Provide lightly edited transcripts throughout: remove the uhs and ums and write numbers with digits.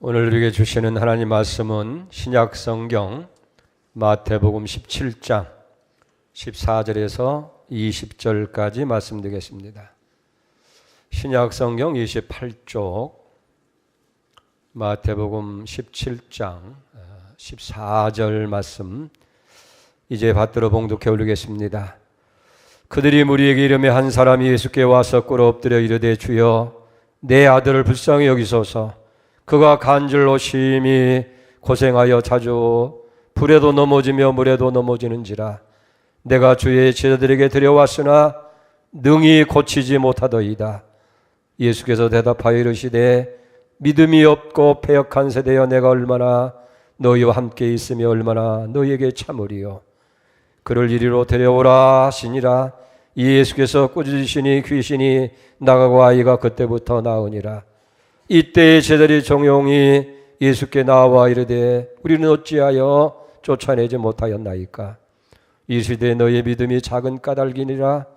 오늘 우리에게 주시는 하나님 말씀은 신약 성경 마태복음 17장 14절에서 20절까지 말씀드리겠습니다. 신약 성경 28쪽 마태복음 17장 14절 말씀 이제 받들어 봉독해 올리겠습니다. 그들이 무리에게 이르매 한 사람이 예수께 와서 꿇어 엎드려 이르되 주여 내 아들을 불쌍히 여기소서. 그가 간절로 심히 고생하여 자주 불에도 넘어지며 물에도 넘어지는지라. 내가 주의 제자들에게 데려왔으나 능히 고치지 못하더이다. 예수께서 대답하여 이르시되 믿음이 없고 패역한 세대여 내가 얼마나 너희와 함께 있으며 얼마나 너희에게 참으리요. 그를 이리로 데려오라 하시니라. 예수께서 꾸짖으시니 귀신이 나가고 아이가 그때부터 나으니라. 이때의 제자들이 종용이 예수께 나와 이르되 우리는 어찌하여 쫓아내지 못하였나이까. 이르시되 너희의 믿음이 작은 까닭이니라.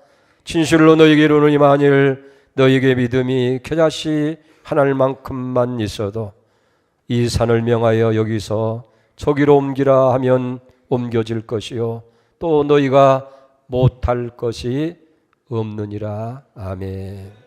진실로 너희에게 이르노니 만일 너희에게 믿음이 겨자씨 하나만큼만 있어도 이 산을 명하여 여기서 저기로 옮기라 하면 옮겨질 것이요 또 너희가 못할 것이 없느니라. 아멘.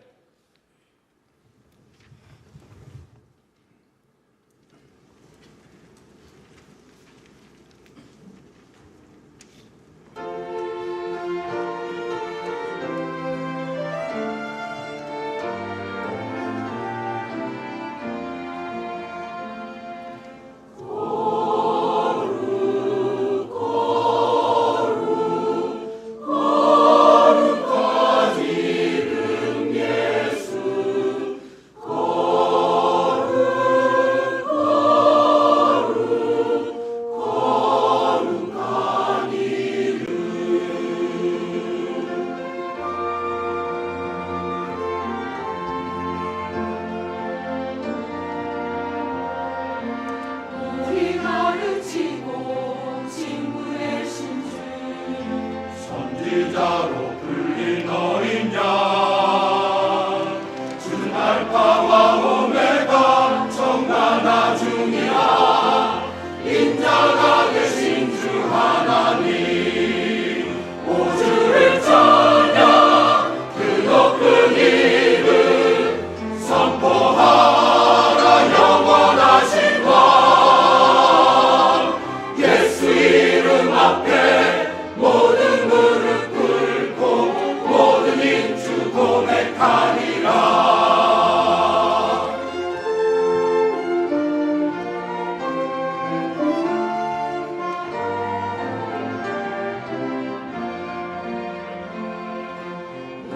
선지자로 불린 어린 양 주는 알파와 오메가 처음과 나중이라 인자가 계신 주 하나님 우주를 찬양 그 높은 이름 선포하라 영원하신 왕 예수 이름 앞에 모든 무릎 꿇고 모든 인주 고백하리라.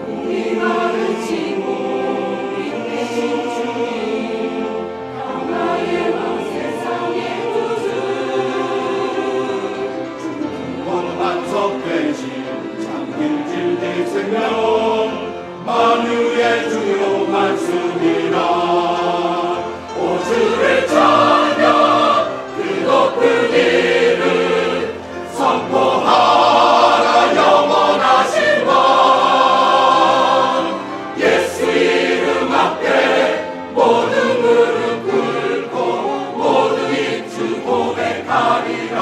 우리 나를 지고 인내신 주님 평화의 왕 세상의 구주 반석되신 장길질의 생명 만유의 주요 말씀이라. 오주를 찬양 그 높은 이름 선포하라 영원하신 왕 예수 이름 앞에 모든 무릎 꿇고 모든 입주 고백하리라.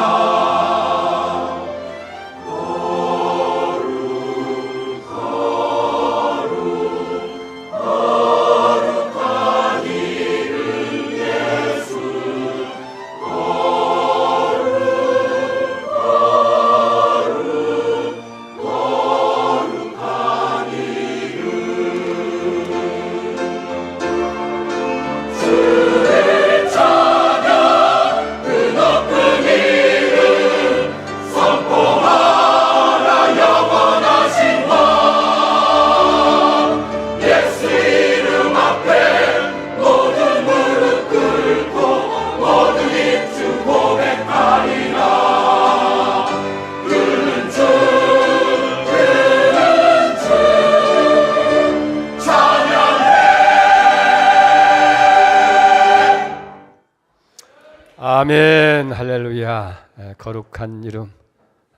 아멘. 할렐루야. 거룩한 이름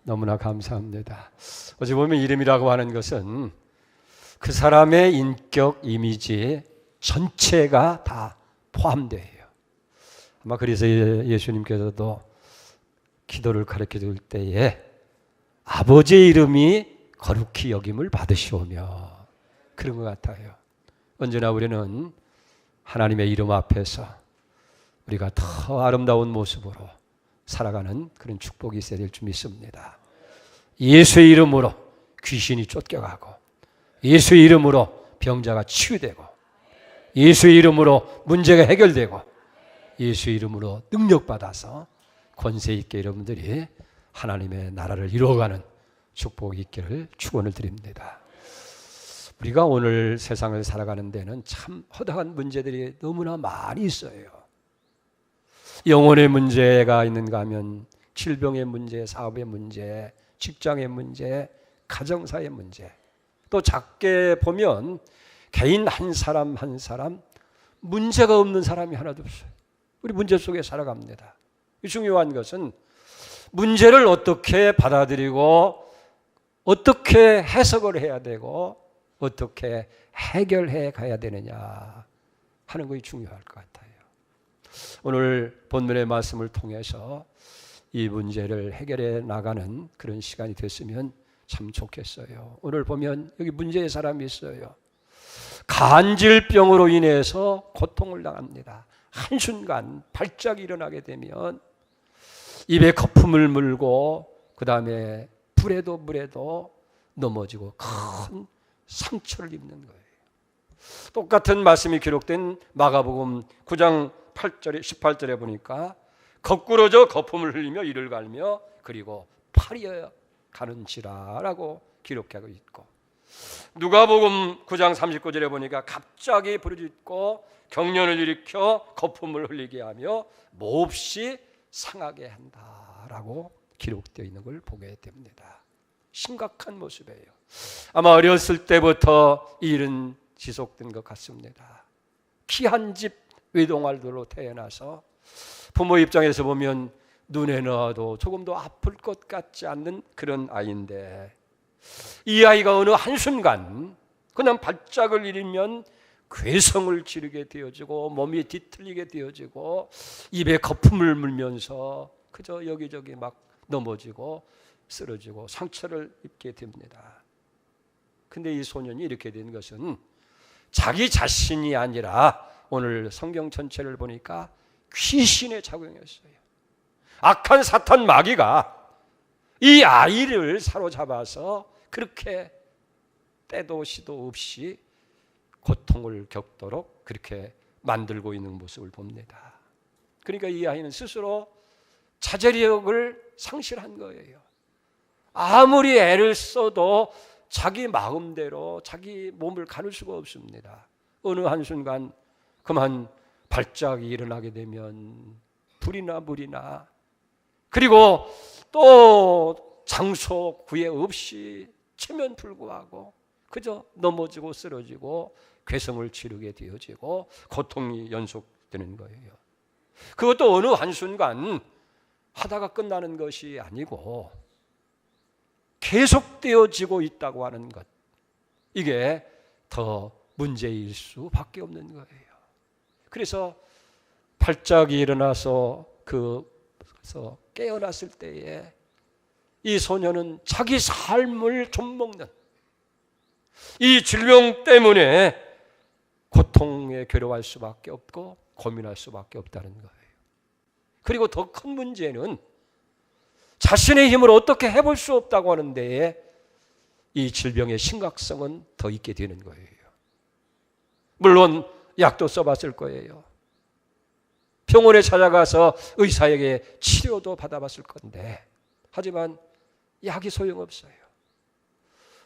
너무나 감사합니다. 어찌 보면 이름이라고 하는 것은 그 사람의 인격 이미지 전체가 다 포함되어요. 아마 그래서 예수님께서도 기도를 가르쳐 줄 때에 아버지의 이름이 거룩히 여김을 받으시오며 그런 것 같아요. 언제나 우리는 하나님의 이름 앞에서 우리가 더 아름다운 모습으로 살아가는 그런 축복이 있어야 될 줄 믿습니다. 예수의 이름으로 귀신이 쫓겨가고, 예수의 이름으로 병자가 치유되고, 예수의 이름으로 문제가 해결되고, 예수의 이름으로 능력받아서 권세 있게 여러분들이 하나님의 나라를 이루어가는 축복이 있기를 축원을 드립니다. 우리가 오늘 세상을 살아가는 데는 참 허다한 문제들이 너무나 많이 있어요. 영혼의 문제가 있는가 하면 질병의 문제, 사업의 문제, 직장의 문제, 가정사의 문제, 또 작게 보면 개인 한 사람 한 사람 문제가 없는 사람이 하나도 없어요. 우리 문제 속에 살아갑니다. 중요한 것은 문제를 어떻게 받아들이고 어떻게 해석을 해야 되고 어떻게 해결해 가야 되느냐 하는 것이 중요할 것 같아요. 오늘 본문의 말씀을 통해서 이 문제를 해결해 나가는 그런 시간이 됐으면 참 좋겠어요. 오늘 보면 여기 문제의 사람이 있어요. 간질병으로 인해서 고통을 당합니다. 한순간 발작이 일어나게 되면 입에 거품을 물고 그 다음에 불에도 물에도 넘어지고 큰 상처를 입는 거예요. 똑같은 말씀이 기록된 마가복음 9장 8절에 18절에 보니까 거꾸러져 거품을 흘리며 이를 갈며 그리고 파리어 가는지라라고 기록하고 있고, 누가복음 9장 39절에 보니까 갑자기 부르짖고 경련을 일으켜 거품을 흘리게 하며 몹시 상하게 한다라고 기록되어 있는 걸 보게 됩니다. 심각한 모습이에요. 아마 어렸을 때부터 이 일은 지속된 것 같습니다. 귀한 집 외동아들로 태어나서 부모 입장에서 보면 눈에 넣어도 조금도 아플 것 같지 않는 그런 아이인데, 이 아이가 어느 한순간 그냥 발작을 일으면 괴성을 지르게 되어지고 몸이 뒤틀리게 되어지고 입에 거품을 물면서 그저 여기저기 막 넘어지고 쓰러지고 상처를 입게 됩니다. 근데 이 소년이 이렇게 된 것은 자기 자신이 아니라 오늘 성경 전체를 보니까 귀신의 작용이었어요. 악한 사탄 마귀가 이 아이를 사로잡아서 그렇게 때도 시도 없이 고통을 겪도록 그렇게 만들고 있는 모습을 봅니다. 그러니까 이 아이는 스스로 자제력을 상실한 거예요. 아무리 애를 써도 자기 마음대로 자기 몸을 가눌 수가 없습니다. 어느 한순간 그만 발작이 일어나게 되면 불이나 물이나, 그리고 또 장소 구애 없이 체면불구하고 그저 넘어지고 쓰러지고 괴성을 지르게 되어지고 고통이 연속되는 거예요. 그것도 어느 한순간 하다가 끝나는 것이 아니고 계속되어지고 있다고 하는 것, 이게 더 문제일 수밖에 없는 거예요. 그래서 발작이 일어나서 그래서 깨어났을 때에 이 소녀는 자기 삶을 좀먹는 이 질병 때문에 고통에 괴로워할 수밖에 없고 고민할 수밖에 없다는 거예요. 그리고 더 큰 문제는 자신의 힘으로 어떻게 해볼 수 없다고 하는데 이 질병의 심각성은 더 있게 되는 거예요. 물론 약도 써봤을 거예요. 병원에 찾아가서 의사에게 치료도 받아봤을 건데, 하지만 약이 소용없어요.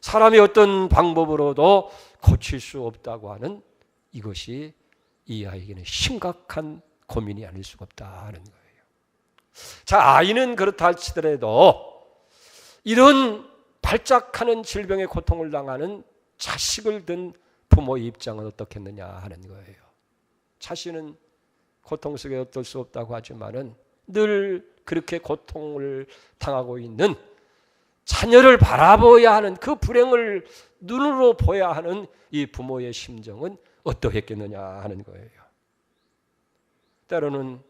사람이 어떤 방법으로도 고칠 수 없다고 하는 이것이 이 아이에게는 심각한 고민이 아닐 수가 없다는 거예요. 자, 아이는 그렇다 할지더라도 이런 발작하는 질병의 고통을 당하는 자식을 둔 부모의 입장은 어떻겠느냐 하는 거예요. 자신은 고통 속에 어떨 수 없다고 하지만은 늘 그렇게 고통을 당하고 있는 자녀를 바라보아야 하는 그 불행을 눈으로 보아야 하는 이 부모의 심정은 어떠했겠느냐 하는 거예요. 때로는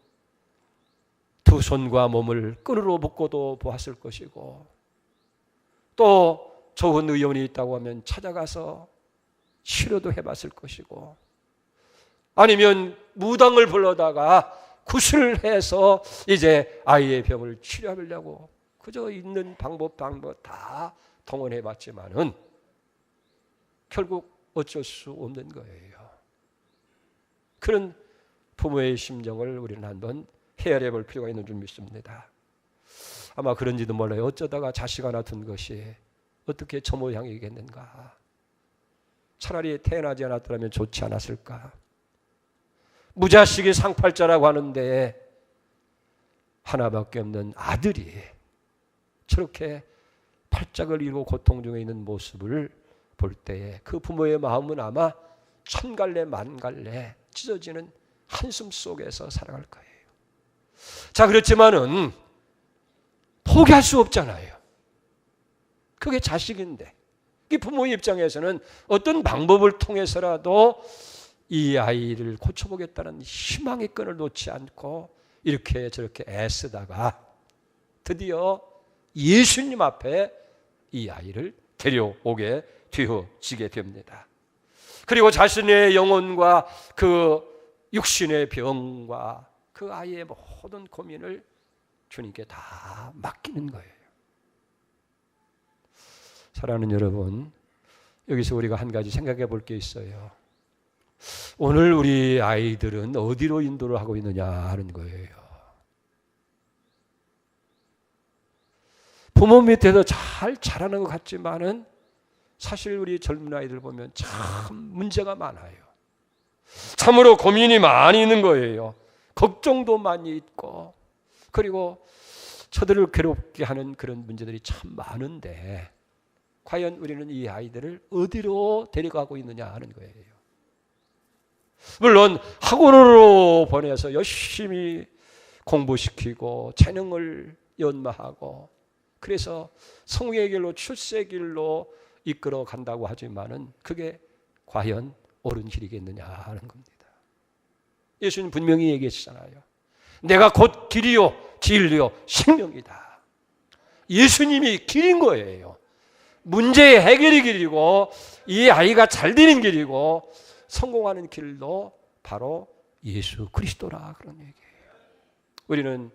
두 손과 몸을 끈으로 묶어도 보았을 것이고, 또 좋은 의원이 있다고 하면 찾아가서 치료도 해봤을 것이고, 아니면 무당을 불러다가 굿을 해서 이제 아이의 병을 치료하려고 그저 있는 방법 다 동원해봤지만은 결국 어쩔 수 없는 거예요. 그런 부모의 심정을 우리는 한번 헤아려 볼 필요가 있는 줄 믿습니다. 아마 그런지도 몰라요. 어쩌다가 자식 하나 둔 것이 어떻게 저 모양이겠는가. 차라리 태어나지 않았더라면 좋지 않았을까. 무자식이 상팔자라고 하는데 하나밖에 없는 아들이 저렇게 팔짝을 이루고 고통 중에 있는 모습을 볼 때에 그 부모의 마음은 아마 천갈래 만갈래 찢어지는 한숨 속에서 살아갈 거예요. 자, 그렇지만은 포기할 수 없잖아요. 그게 자식인데, 이 부모의 입장에서는 어떤 방법을 통해서라도 이 아이를 고쳐보겠다는 희망의 끈을 놓지 않고 이렇게 저렇게 애쓰다가 드디어 예수님 앞에 이 아이를 데려오게 되어지게 됩니다. 그리고 자신의 영혼과 그 육신의 병과 그 아이의 모든 고민을 주님께 다 맡기는 거예요. 사랑하는 여러분, 여기서 우리가 한 가지 생각해 볼 게 있어요. 오늘 우리 아이들은 어디로 인도를 하고 있느냐 하는 거예요. 부모 밑에서 잘 자라는 것 같지만은 사실 우리 젊은 아이들 보면 참 문제가 많아요. 참으로 고민이 많이 있는 거예요. 걱정도 많이 있고, 그리고 저들을 괴롭게 하는 그런 문제들이 참 많은데 과연 우리는 이 아이들을 어디로 데려가고 있느냐 하는 거예요. 물론 학원으로 보내서 열심히 공부시키고 재능을 연마하고 그래서 성공의 길로 출세의 길로 이끌어 간다고 하지만은 그게 과연 옳은 길이겠느냐 하는 겁니다. 예수님 분명히 얘기했잖아요. 내가 곧 길이요 진리요 생명이다. 예수님이 길인 거예요. 문제의 해결의 길이고 이 아이가 잘 되는 길이고 성공하는 길도 바로 예수 그리스도라 그런 얘기예요. 우리는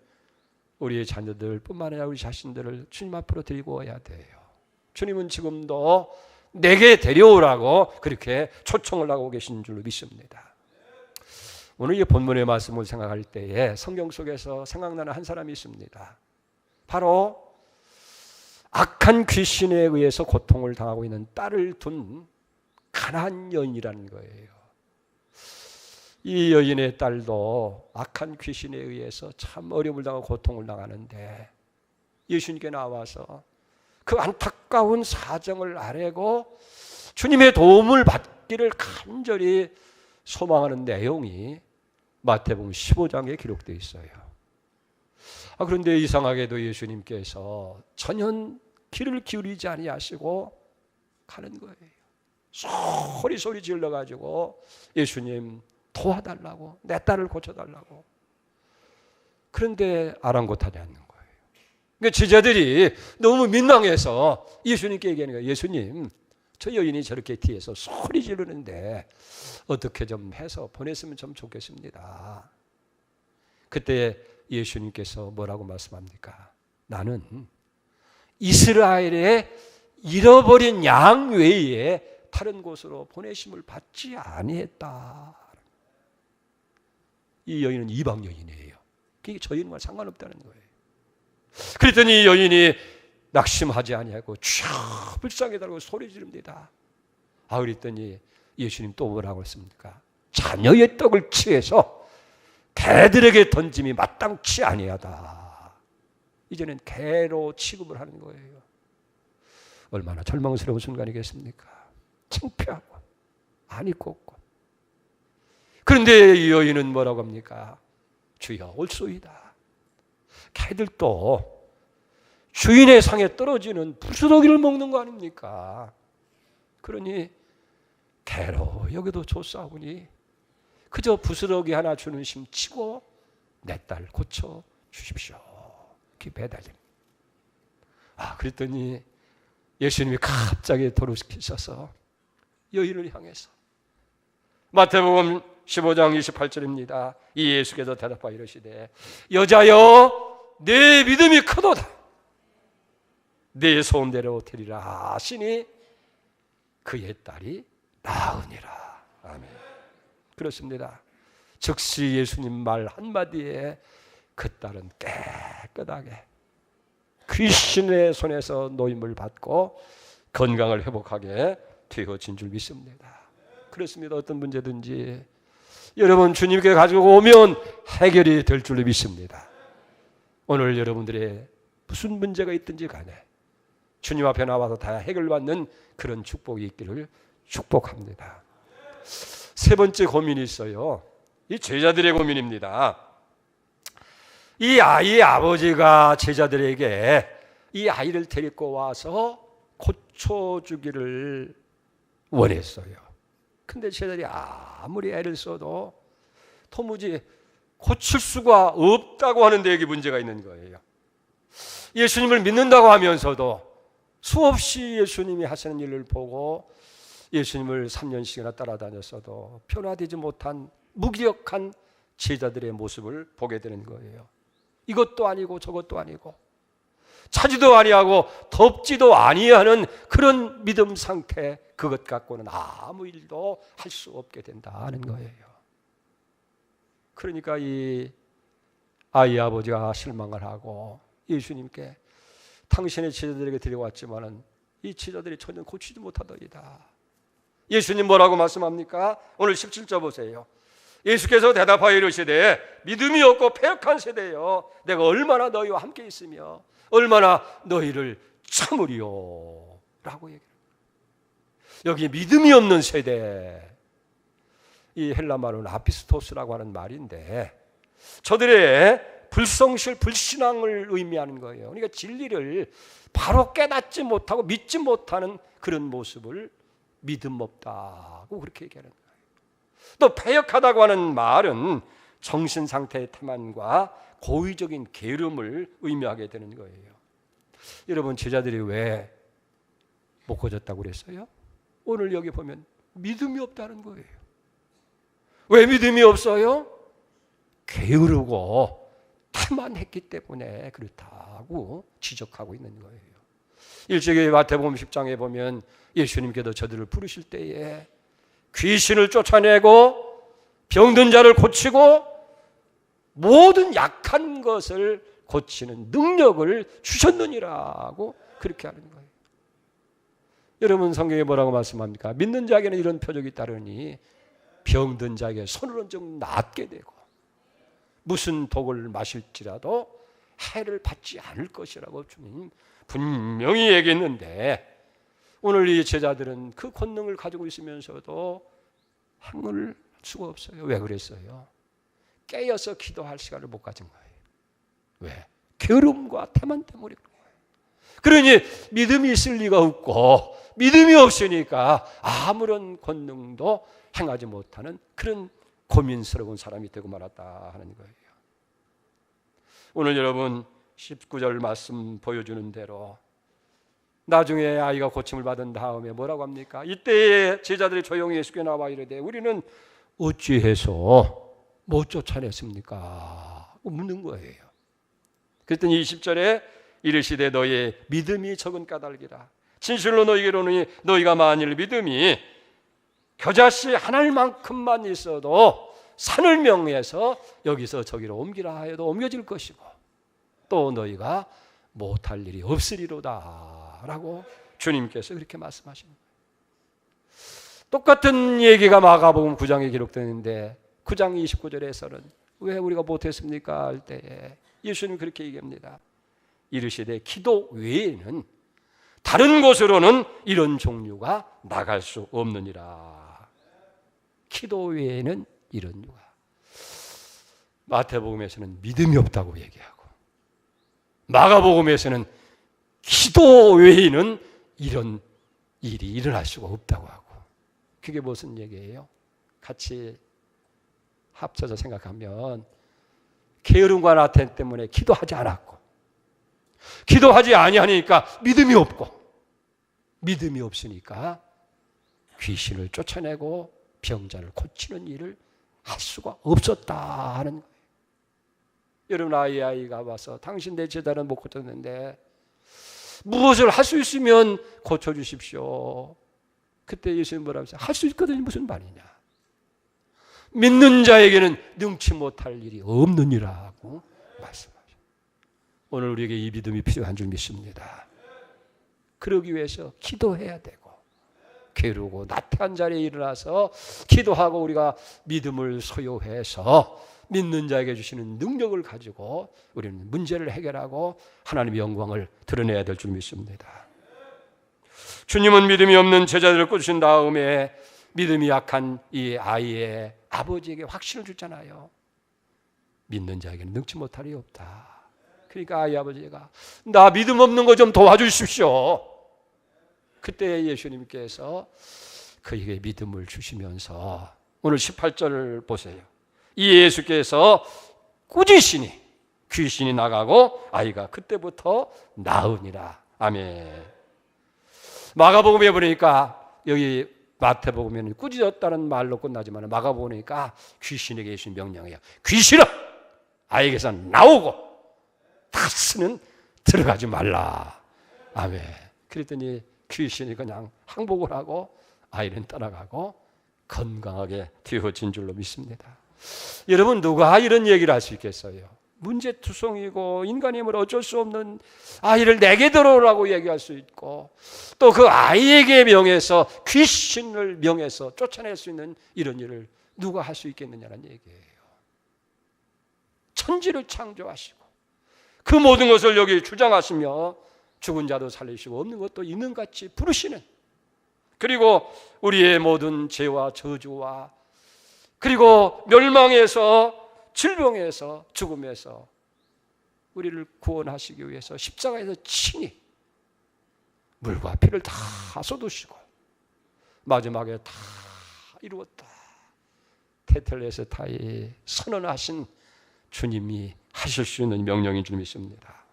우리의 자녀들 뿐만 아니라 우리 자신들을 주님 앞으로 데리고 와야 돼요. 주님은 지금도 내게 데려오라고 그렇게 초청을 하고 계신 줄로 믿습니다. 오늘 이 본문의 말씀을 생각할 때에 성경 속에서 생각나는 한 사람이 있습니다. 바로 악한 귀신에 의해서 고통을 당하고 있는 딸을 둔 가난한 여인이라는 거예요. 이 여인의 딸도 악한 귀신에 의해서 참 어려움을 당하고 고통을 당하는데 예수님께 나와서 그 안타까운 사정을 아뢰고 주님의 도움을 받기를 간절히 소망하는 내용이 마태복음 15장에 기록되어 있어요. 그런데 이상하게도 예수님께서 전혀 귀를 기울이지 아니하시고 가는 거예요. 소리 질러가지고 예수님 도와달라고, 내 딸을 고쳐달라고. 그런데 아랑곳하지 않는 거예요. 그러니까 제자들이 너무 민망해서 예수님께 얘기하는 거예요. 예수님, 저 여인이 저렇게 뒤에서 소리 지르는데 어떻게 좀 해서 보냈으면 좀 좋겠습니다. 그때 예수님께서 뭐라고 말씀합니까? 나는 이스라엘의 잃어버린 양 외에 다른 곳으로 보내심을 받지 아니했다. 이 여인은 이방 여인이에요. 그게 저 여인과 상관없다는 거예요. 그랬더니 이 여인이 낙심하지 아니하고 쫙 불쌍히 달고 소리 지릅니다. 그랬더니 예수님 또 뭐라고 했습니까? 자녀의 떡을 취해서 개들에게 던짐이 마땅치 아니하다. 이제는 개로 취급을 하는 거예요. 얼마나 절망스러운 순간이겠습니까? 창피하고 안 입고 없고. 그런데 이 여인은 뭐라고 합니까? 주여 올소이다. 개들도 주인의 상에 떨어지는 부스러기를 먹는 거 아닙니까? 그러니 개로 여기도 좋사오니 그저 부스러기 하나 주는 심 치고 내 딸 고쳐 주십시오. 이렇게 매달림. 그랬더니 예수님이 갑자기 도로시키셔서 여인을 향해서 마태복음 15장 28절입니다. 이 예수께서 대답하여 이르시되 여자여 내 믿음이 크도다. 내 소원대로 되리라 하시니 그의 딸이 나으니라. 아멘. 그렇습니다. 즉시 예수님 말 한마디에 그 딸은 깨끗하게 귀신의 손에서 노임을 받고 건강을 회복하게 되어진 줄 믿습니다. 그렇습니다. 어떤 문제든지 여러분 주님께 가지고 오면 해결이 될 줄로 믿습니다. 오늘 여러분들의 무슨 문제가 있든지 간에 주님 앞에 나와서 다 해결받는 그런 축복이 있기를 축복합니다. 세 번째 고민이 있어요. 이 제자들의 고민입니다. 이 아이의 아버지가 제자들에게 이 아이를 데리고 와서 고쳐주기를 원했어요. 근데 제자들이 아무리 애를 써도 도무지 고칠 수가 없다고 하는데 여기 문제가 있는 거예요. 예수님을 믿는다고 하면서도 수없이 예수님이 하시는 일을 보고 예수님을 3년씩이나 따라다녔어도 변화되지 못한 무기력한 제자들의 모습을 보게 되는 거예요. 이것도 아니고 저것도 아니고 차지도 아니하고 덥지도 아니하는 그런 믿음 상태, 그것 갖고는 아무 일도 할 수 없게 된다는 거예요. 그러니까 이 아이 아버지가 실망을 하고 예수님께 당신의 제자들에게 데려왔지만은 이 제자들이 전혀 고치지 못하더이다. 예수님 뭐라고 말씀합니까? 오늘 17절 보세요. 예수께서 대답하여 이르시되 믿음이 없고 패역한 세대여 내가 얼마나 너희와 함께 있으며 얼마나 너희를 참으리요 라고 얘기해요. 여기 믿음이 없는 세대, 이 헬라 말은 아피스토스라고 하는 말인데 저들의 불성실, 불신앙을 의미하는 거예요. 그러니까 진리를 바로 깨닫지 못하고 믿지 못하는 그런 모습을 믿음 없다고 그렇게 얘기하는 거예요. 또 패역하다고 하는 말은 정신 상태의 태만과 고의적인 게으름을 의미하게 되는 거예요. 여러분 제자들이 왜 못 고쳤다고 그랬어요? 오늘 여기 보면 믿음이 없다는 거예요. 왜 믿음이 없어요? 게으르고 태만했기 때문에 그렇다고 지적하고 있는 거예요. 일찍이 마태복음 10장에 보면 예수님께서 저들을 부르실 때에 귀신을 쫓아내고 병든 자를 고치고 모든 약한 것을 고치는 능력을 주셨느니라고 그렇게 하는 거예요. 여러분 성경에 뭐라고 말씀합니까? 믿는 자에게는 이런 표적이 따르니 병든 자에게 손을 얹어 낫게 되고 무슨 독을 마실지라도 해를 받지 않을 것이라고 주님 분명히 얘기했는데 오늘 이 제자들은 그 권능을 가지고 있으면서도 행을 할 수가 없어요. 왜 그랬어요? 깨어서 기도할 시간을 못 가진 거예요. 왜? 게으름과 태만 때문에 그런 거예요. 그러니 믿음이 있을 리가 없고 믿음이 없으니까 아무런 권능도 행하지 못하는 그런 고민스러운 사람이 되고 말았다 하는 거예요. 오늘 여러분 19절 말씀 보여주는 대로 나중에 아이가 고침을 받은 다음에 뭐라고 합니까? 이때에 제자들이 조용히 예수께 나와 이르되 우리는 어찌해서 못 쫓아냈습니까? 묻는 거예요. 그랬더니 20절에 이르시되 너희의 믿음이 적은 까닭이라. 진실로 너희에게 이르노니 너희가 만일 믿음이 겨자씨 하나만큼만 있어도 산을 명해서 여기서 저기로 옮기라 하여도 옮겨질 것이고 또 너희가 못할 일이 없으리로다 라고 주님께서 그렇게 말씀하시는 거예요. 똑같은 얘기가 마가복음 9장에 기록되는데 9장 29절에서는 왜 우리가 못했습니까? 할 때에 예수님 그렇게 얘기합니다. 이르시되 기도 외에는 다른 곳으로는 이런 종류가 나갈 수 없느니라. 기도 외에는 이런 종류가. 마태복음에서는 믿음이 없다고 얘기하고 마가복음에서는 기도 외에는 이런 일이 일어날 수가 없다고 하고. 그게 무슨 얘기예요? 같이 합쳐서 생각하면 게으름과 나태함 때문에 기도하지 않았고, 기도하지 아니하니까 믿음이 없고, 믿음이 없으니까 귀신을 쫓아내고 병자를 고치는 일을 할 수가 없었다 하는 거예요. 여러분, 아이가 와서 당신 내 제자는 못 고쳤는데 무엇을 할 수 있으면 고쳐주십시오. 그때 예수님 뭐라고 하세요? 할 수 있거든요. 무슨 말이냐. 믿는 자에게는 능치 못할 일이 없느니라고 말씀하셔요. 오늘 우리에게 이 믿음이 필요한 줄 믿습니다. 그러기 위해서 기도해야 되고, 게으르고 나태한 자리에 일어나서 기도하고 우리가 믿음을 소유해서 믿는 자에게 주시는 능력을 가지고 우리는 문제를 해결하고 하나님의 영광을 드러내야 될 줄 믿습니다. 주님은 믿음이 없는 제자들을 꾸짖은 다음에 믿음이 약한 이 아이의 아버지에게 확신을 주잖아요. 믿는 자에게는 능치 못할 일이 없다. 그러니까 아이 아버지가 나 믿음 없는 거 좀 도와주십시오. 그때 예수님께서 그에게 믿음을 주시면서 오늘 18절을 보세요. 이 예수께서 꾸짖으시니 귀신이 나가고 아이가 그때부터 나으니라. 아멘. 마가복음에 보니까 여기 마태복음에는 꾸짖었다는 말로 끝나지만 마가복음에 보니까 귀신에게 주신 명령이에요. 귀신아 아이에게서 나오고 다시는 들어가지 말라. 아멘. 그랬더니 귀신이 그냥 항복을 하고 아이는 떠나가고 건강하게 되어진 줄로 믿습니다. 여러분, 누가 이런 얘기를 할 수 있겠어요? 문제투성이고 인간의 힘으로 어쩔 수 없는 아이를 내게 들어오라고 얘기할 수 있고, 또 그 아이에게 명해서 귀신을 명해서 쫓아낼 수 있는 이런 일을 누가 할 수 있겠느냐는 얘기예요. 천지를 창조하시고 그 모든 것을 여기 주장하시며 죽은 자도 살리시고 없는 것도 있는 같이 부르시는, 그리고 우리의 모든 죄와 저주와 그리고 멸망에서 질병에서 죽음에서 우리를 구원하시기 위해서 십자가에서 친히 물과 피를 다 쏟으시고 마지막에 다 이루었다 테텔레스타이 선언하신 주님이 하실 수 있는 명령인 줄 믿습니다.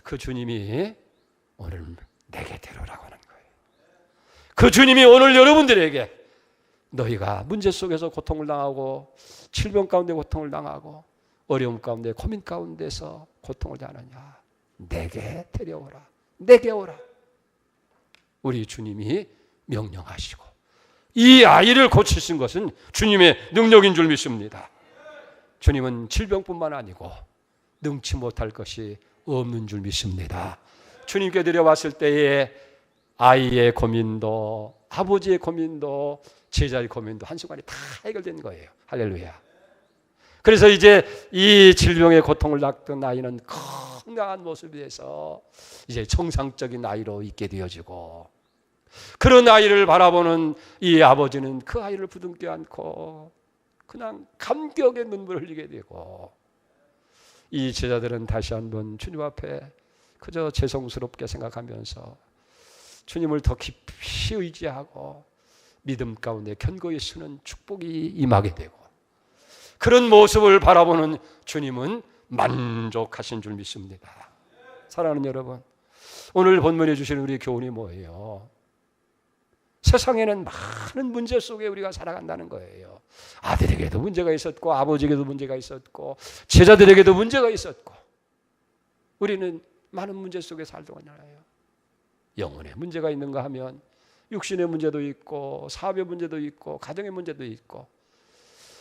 그 주님이 오늘 내게 데려오라고 하는 거예요. 그 주님이 오늘 여러분들에게 너희가 문제 속에서 고통을 당하고 질병 가운데 고통을 당하고 어려움 가운데 고민 가운데서 고통을 당하느냐, 내게 데려오라, 내게 오라. 우리 주님이 명령하시고 이 아이를 고치신 것은 주님의 능력인 줄 믿습니다. 주님은 질병뿐만 아니고 능치 못할 것이 없는 줄 믿습니다. 주님께 데려왔을 때에 아이의 고민도 아버지의 고민도 제자의 고민도 한순간에 다 해결된 거예요. 할렐루야. 그래서 이제 이 질병의 고통을 낫던 아이는 건강한 모습에서 이제 정상적인 아이로 있게 되어지고, 그런 아이를 바라보는 이 아버지는 그 아이를 부둥켜 안고 그냥 감격의 눈물을 흘리게 되고, 이 제자들은 다시 한번 주님 앞에 그저 죄송스럽게 생각하면서 주님을 더 깊이 의지하고 믿음 가운데 견고히 서는 축복이 임하게 되고, 그런 모습을 바라보는 주님은 만족하신 줄 믿습니다. 사랑하는 여러분, 오늘 본문에 주시는 우리 교훈이 뭐예요? 세상에는 많은 문제 속에 우리가 살아간다는 거예요. 아들에게도 문제가 있었고 아버지에게도 문제가 있었고 제자들에게도 문제가 있었고, 우리는 많은 문제 속에 살동하잖아요. 영혼에 문제가 있는가 하면 육신의 문제도 있고 사업의 문제도 있고 가정의 문제도 있고,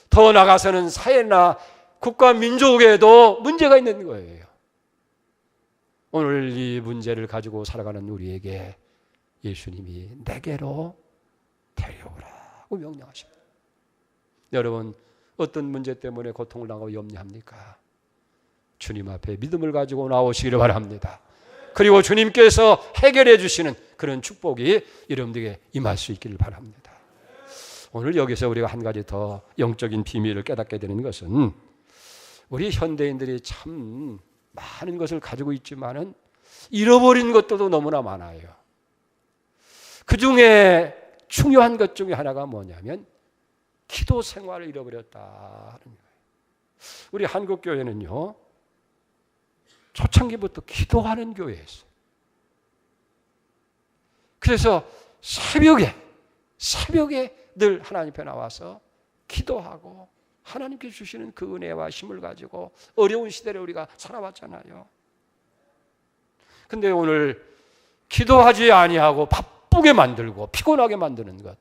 더 나아가서는 사회나 국가 민족에도 문제가 있는 거예요. 오늘 이 문제를 가지고 살아가는 우리에게 예수님이 내게로 데려오라고 명령하십니다. 여러분, 어떤 문제 때문에 고통을 당하고 염려합니까? 주님 앞에 믿음을 가지고 나오시기를 바랍니다. 그리고 주님께서 해결해 주시는 그런 축복이 여러분들에게 임할 수 있기를 바랍니다. 오늘 여기서 우리가 한 가지 더 영적인 비밀을 깨닫게 되는 것은, 우리 현대인들이 참 많은 것을 가지고 있지만은 잃어버린 것들도 너무나 많아요. 그 중에 중요한 것 중에 하나가 뭐냐면 기도 생활을 잃어버렸다는 거예요. 우리 한국 교회는요, 초창기부터 기도하는 교회였어요. 그래서 새벽에 늘 하나님 앞에 나와서 기도하고 하나님께 주시는 그 은혜와 힘을 가지고 어려운 시대를 우리가 살아왔잖아요. 근데 오늘 기도하지 아니하고 바쁘게 만들고 피곤하게 만드는 것,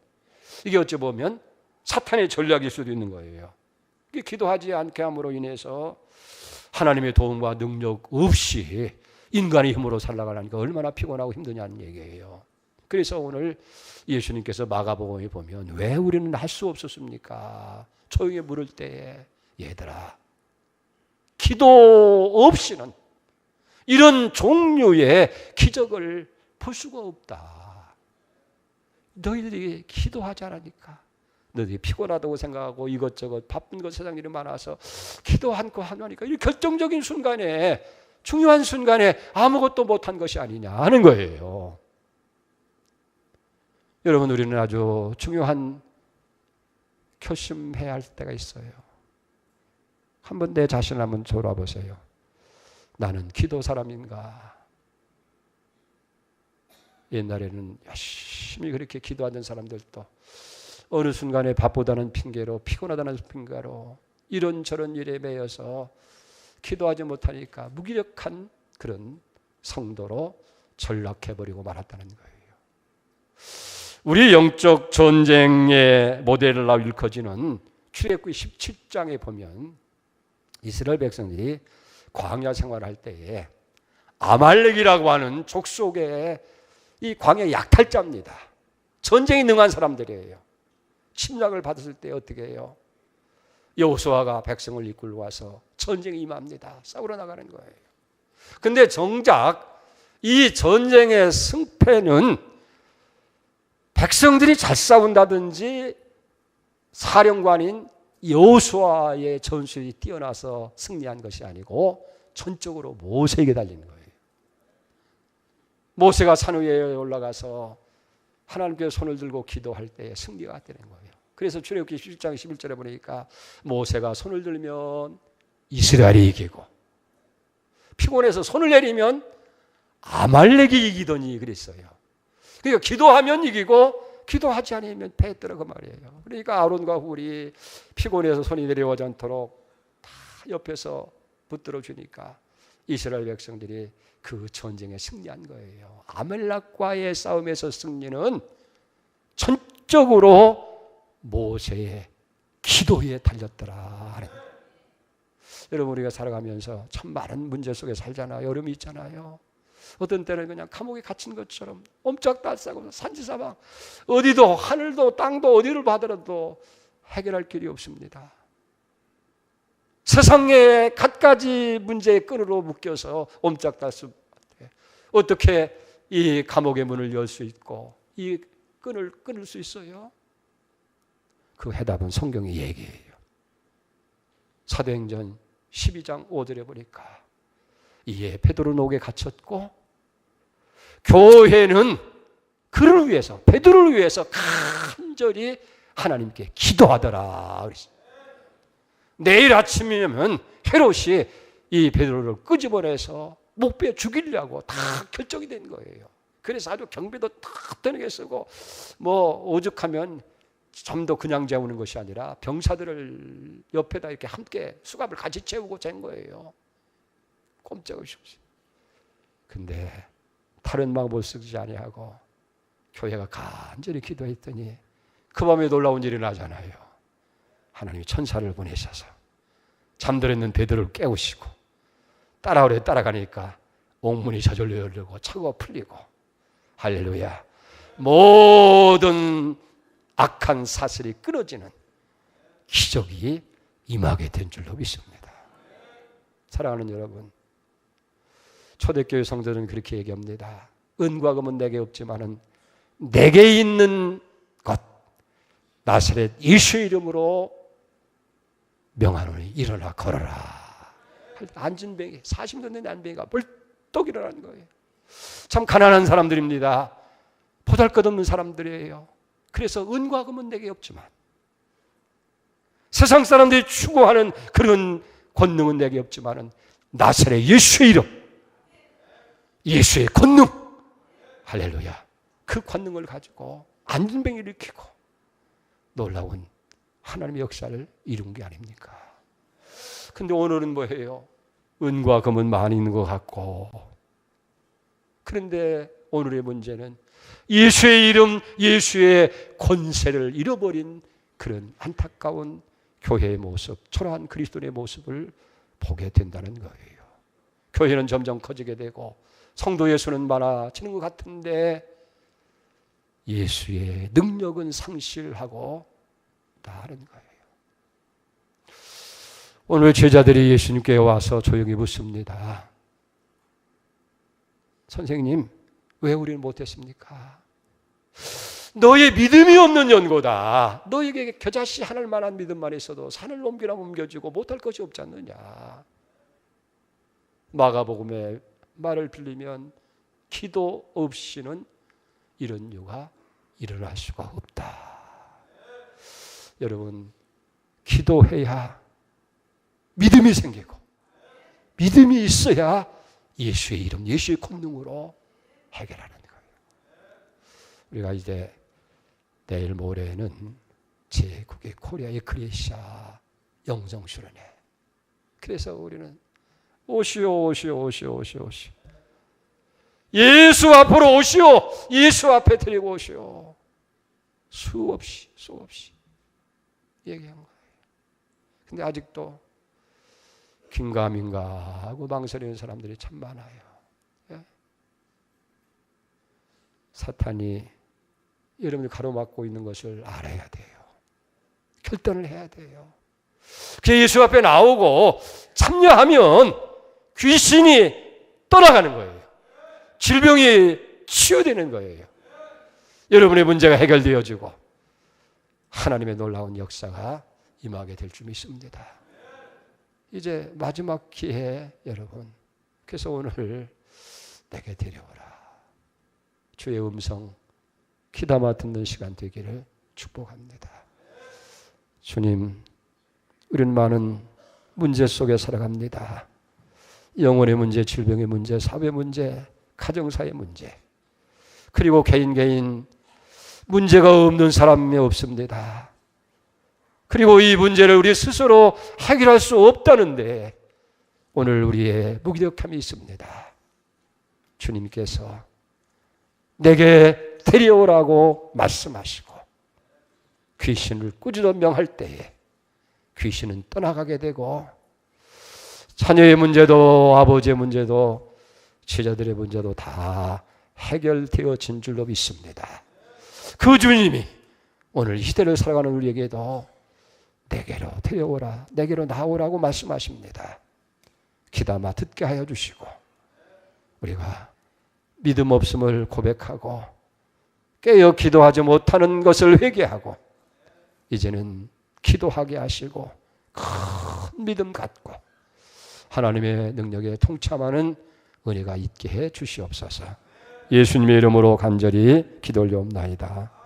이게 어찌 보면 사탄의 전략일 수도 있는 거예요. 이게 기도하지 않게 함으로 인해서 하나님의 도움과 능력 없이 인간의 힘으로 살아가려니까 얼마나 피곤하고 힘드냐는 얘기예요. 그래서 오늘 예수님께서 마가복음에 보면 왜 우리는 할 수 없었습니까? 조용히 물을 때에 얘들아, 기도 없이는 이런 종류의 기적을 볼 수가 없다. 너희들이 기도하지 않으니까. 너희들이 피곤하다고 생각하고 이것저것 바쁜 것 세상 일이 많아서 기도 않고 하니까 이 결정적인 순간에, 중요한 순간에 아무것도 못한 것이 아니냐 하는 거예요. 여러분, 우리는 아주 중요한 결심해야 할 때가 있어요. 한번 내 자신을 한번 돌아보세요. 나는 기도 사람인가? 옛날에는 열심히 그렇게 기도하는 사람들도 어느 순간에 바쁘다는 핑계로, 피곤하다는 핑계로 이런저런 일에 매여서 기도하지 못하니까 무기력한 그런 성도로 전락해버리고 말았다는 거예요. 우리 영적 전쟁의 모델로 일컬어지는 출애굽기 17장에 보면 이스라엘 백성들이 광야 생활할 때에 아말렉이라고 하는 족속의 이 광야 약탈자입니다. 전쟁에 능한 사람들이에요. 침략을 받았을 때 어떻게 해요? 여호수아가 백성을 이끌고 와서 전쟁에 임합니다. 싸우러 나가는 거예요. 근데 정작 이 전쟁의 승패는 백성들이 잘 싸운다든지 사령관인 여호수아의 전술이 뛰어나서 승리한 것이 아니고 전적으로 모세에게 달리는 거예요. 모세가 산 위에 올라가서 하나님께 손을 들고 기도할 때에 승리가 되는 거예요. 그래서 출애굽기 11장 11절에 보니까 모세가 손을 들면 이스라엘이 이기고 피곤해서 손을 내리면 아말렉이 이기더니 그랬어요. 그러니까 기도하면 이기고 기도하지 않으면 패했더라고 말이에요. 그러니까 아론과 훌이 피곤해서 손이 내려오지 않도록 다 옆에서 붙들어 주니까 이스라엘 백성들이 그 전쟁에 승리한 거예요. 아말렉과의 싸움에서 승리는 전적으로 모세의 기도에 달렸더라. 여러분, 우리가 살아가면서 참 많은 문제 속에 살잖아요. 어려움이 있잖아요. 어떤 때는 그냥 감옥에 갇힌 것처럼 옴짝달싹하고 산지사방, 어디도 하늘도 땅도 어디를 받아도 해결할 길이 없습니다. 세상의 갖가지 문제의 끈으로 묶여서 옴짝달싹 어떻게 이 감옥의 문을 열 수 있고 이 끈을 끊을 수 있어요? 그 해답은 성경의 얘기예요. 사도행전 12장 5절에 보니까 이에 베드로는 옥에 갇혔고 교회는 그를 위해서, 베드로를 위해서 간절히 하나님께 기도하더라. 내일 아침이면 헤롯이 이 베드로를 끄집어내서 목베어 죽이려고 다 결정이 된 거예요. 그래서 아주 경비도 탁 떠나게 쓰고 오죽하면 좀 더 그냥 재우는 것이 아니라 병사들을 옆에다 이렇게 함께 수갑을 같이 채우고 잰 거예요. 꼼짝없이. 근데 다른 방법을 쓰지 아니하고 교회가 간절히 기도했더니 그 밤에 놀라운 일이 나잖아요. 하나님이 천사를 보내셔서 잠들었는 베드로를 깨우시고 따라오래 따라가니까 옥문이 저절로 열리고 차고가 풀리고 할렐루야. 모든 악한 사슬이 끊어지는 기적이 임하게 된 줄로 믿습니다. 사랑하는 여러분, 초대교회 성도들은 그렇게 얘기합니다. 은과 금은 내게 없지만은 내게 있는 것 나사렛 예수 이름으로 명하노니 일어나 걸어라. 안진뱅이 40년 된 안뱅이가 벌떡 일어나는 거예요. 참 가난한 사람들입니다. 보잘것없는 사람들이에요. 그래서 은과 금은 내게 없지만 세상 사람들이 추구하는 그런 권능은 내게 없지만은 나사렛 예수의 이름, 예수의 권능, 할렐루야, 그 권능을 가지고 안진병을 일으키고 놀라운 하나님의 역사를 이룬 게 아닙니까? 근데 오늘은 뭐예요? 은과 금은 많이 있는 것 같고, 그런데 오늘의 문제는 예수의 이름, 예수의 권세를 잃어버린 그런 안타까운 교회의 모습, 초라한 그리스도의 모습을 보게 된다는 거예요. 교회는 점점 커지게 되고 성도의 수는 많아지는 것 같은데 예수의 능력은 상실하고 있다는 거예요. 오늘 제자들이 예수님께 와서 조용히 묻습니다. 선생님, 왜 우리는 못했습니까? 너의 믿음이 없는 연고다. 너에게 겨자씨 하늘 만한 믿음만 있어도 산을 옮기라 옮겨지고 못할 것이 없지 않느냐. 마가복음에 말을 빌리면 기도 없이는 이런 일가 일어날 수가 없다. 여러분, 기도해야 믿음이 생기고 믿음이 있어야 예수의 이름, 예수의 권능으로 해결하는 거예요. 우리가 이제 내일 모레는 제9개 코리아 에클레시아 영성수련회. 그래서 우리는 오시오. 예수 앞으로 오시오. 예수 앞에 데리고 오시오. 수없이 얘기한 거예요. 근데 아직도 긴가민가 하고 망설이는 사람들이 참 많아요. 예? 사탄이 여러분이 가로막고 있는 것을 알아야 돼요. 결단을 해야 돼요. 그 예수 앞에 나오고 참여하면 귀신이 떠나가는 거예요. 질병이 치유되는 거예요. 여러분의 문제가 해결되어지고 하나님의 놀라운 역사가 임하게 될 줄 믿습니다. 이제 마지막 기회 여러분. 그래서 오늘 내게 데려오라. 주의 음성 귀담아 듣는 시간 되기를 축복합니다. 주님, 우리는 많은 문제 속에 살아갑니다. 영혼의 문제, 질병의 문제, 사회 문제, 가정사의 문제, 그리고 개인 문제가 없는 사람이 없습니다. 그리고 이 문제를 우리 스스로 해결할 수 없다는데 오늘 우리의 무기력함이 있습니다. 주님께서 내게 데려오라고 말씀하시고 귀신을 꾸짖어 명할 때에 귀신은 떠나가게 되고 자녀의 문제도 아버지의 문제도 제자들의 문제도 다 해결되어진 줄로 믿습니다. 그 주님이 오늘 이 시대를 살아가는 우리에게도 내게로 데려오라, 내게로 나오라고 말씀하십니다. 귀담아 듣게 하여 주시고 우리가 믿음 없음을 고백하고 깨어 기도하지 못하는 것을 회개하고 이제는 기도하게 하시고 큰 믿음 갖고 하나님의 능력에 통참하는 은혜가 있게 해 주시옵소서. 예수님의 이름으로 간절히 기도 올려옵나이다.